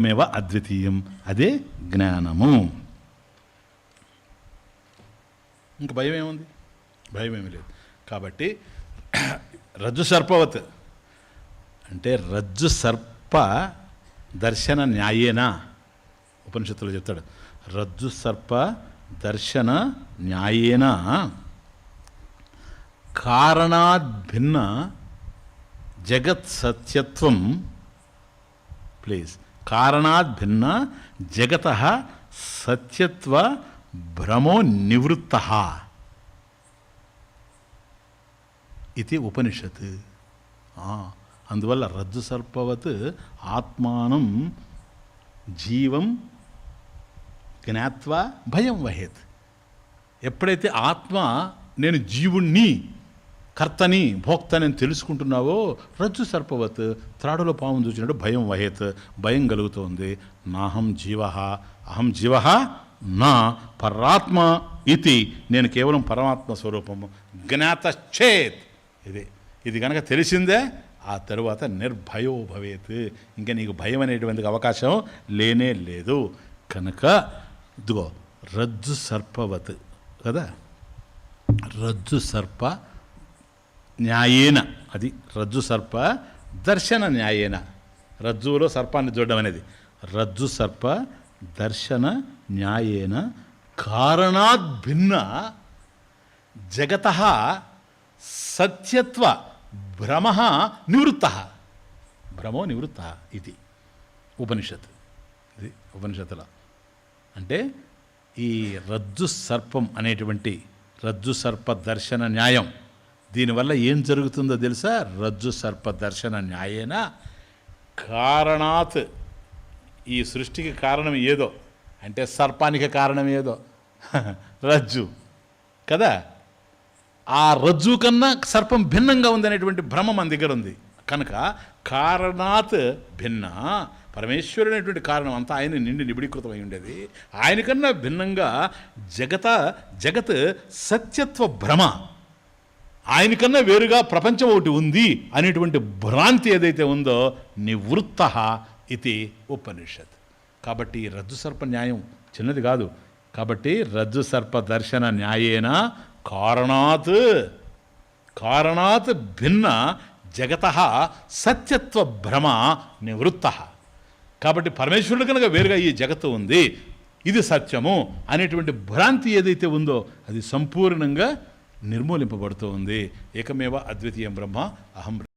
మేవ అద్వితీయం, అదే జ్ఞానము. ఇంక భయం ఏముంది? భయం ఏమి లేదు. కాబట్టి రజ్జు సర్పవత్ అంటే రజ్జు సర్ప దర్శన న్యాయేనా ఉపనిషత్తులో చెప్తాడు. రజ్జు సర్ప దర్శన న్యాయేన కారణాద్భిన్న జగత్ సత్యత్వం ప్లీజ్ కారణాద్భిన్న జగత సత్యత్వ భ్రమో నివృత్త ఇది ఉపనిషత్. అందువల్ల రజ్జు సర్పవత్ ఆత్మానం జీవం జ్ఞాత్వా భయం వహేత్. ఎప్పుడైతే ఆత్మ నేను జీవుణ్ణి, కర్తని, భోక్తని అని తెలుసుకుంటున్నావో రజ్జు సర్పవత్ త్రాడులో పాము చూసినట్టు భయం వహేత్, భయం కలుగుతోంది. నాహం జీవ అహం జీవ నా పరాత్మ ఇది, నేను కేవలం పరమాత్మ స్వరూపము. జ్ఞాతశ్చేత్ ఇది కనుక తెలిసిందే ఆ తరువాత నిర్భయో భవేత్, ఇంకా నీకు భయం అనేటువంటి అవకాశం లేనే లేదు. కనుక ఇదిగో రజ్జు సర్పవత్ కదా, రజ్జు సర్ప న్యాయేన, అది రజ్జు సర్ప దర్శన న్యాయేన, రజ్జువులో సర్పాన్ని చూడడం అనేది రజ్జు సర్ప దర్శన న్యాయేన కారణాద్భిన్న జగత సత్యత్వ భ్రమ నివృత్త, భ్రమో నివృత్త ఇది ఉపనిషత్. ఇది ఉపనిషత్తులో అంటే ఈ రజ్జు సర్పం అనేటువంటి రజ్జు సర్ప దర్శన న్యాయం, దీనివల్ల ఏం జరుగుతుందో తెలుసా? రజ్జు సర్ప దర్శన న్యాయేన కారణాత్, ఈ సృష్టికి కారణం ఏదో అంటే సర్పానికి కారణం ఏదో రజ్జు కదా, ఆ రజ్జు కన్నా సర్పం భిన్నంగా ఉందనేటువంటి భ్రమ మన దగ్గర ఉంది. కనుక కారణాత్ భిన్న, పరమేశ్వరుడు అనేటువంటి కారణం అంతా ఆయన నిండి నిబిడీకృతమై ఉండేది, ఆయనకన్నా భిన్నంగా జగత్ సత్యత్వ భ్రమ, ఆయనకన్నా వేరుగా ప్రపంచం ఒకటి ఉంది అనేటువంటి భ్రాంతి ఏదైతే ఉందో నివృత్త ఇది ఉపనిషత్. కాబట్టి రజ్జు సర్ప న్యాయం చిన్నది కాదు. కాబట్టి రజ్జు సర్ప దర్శన న్యాయేన కారణాత్ భిన్న జగత సత్యత్వ భ్రమ నివృత్త. కాబట్టి పరమేశ్వరుడు కనుక వేరుగా ఈ జగత్తు ఉంది, ఇది సత్యము అనేటువంటి భ్రాంతి ఏదైతే ఉందో అది సంపూర్ణంగా నిర్మూలింపబడుతూ ఉంది. ఏకమేవ అద్వితీయం బ్రహ్మ అహం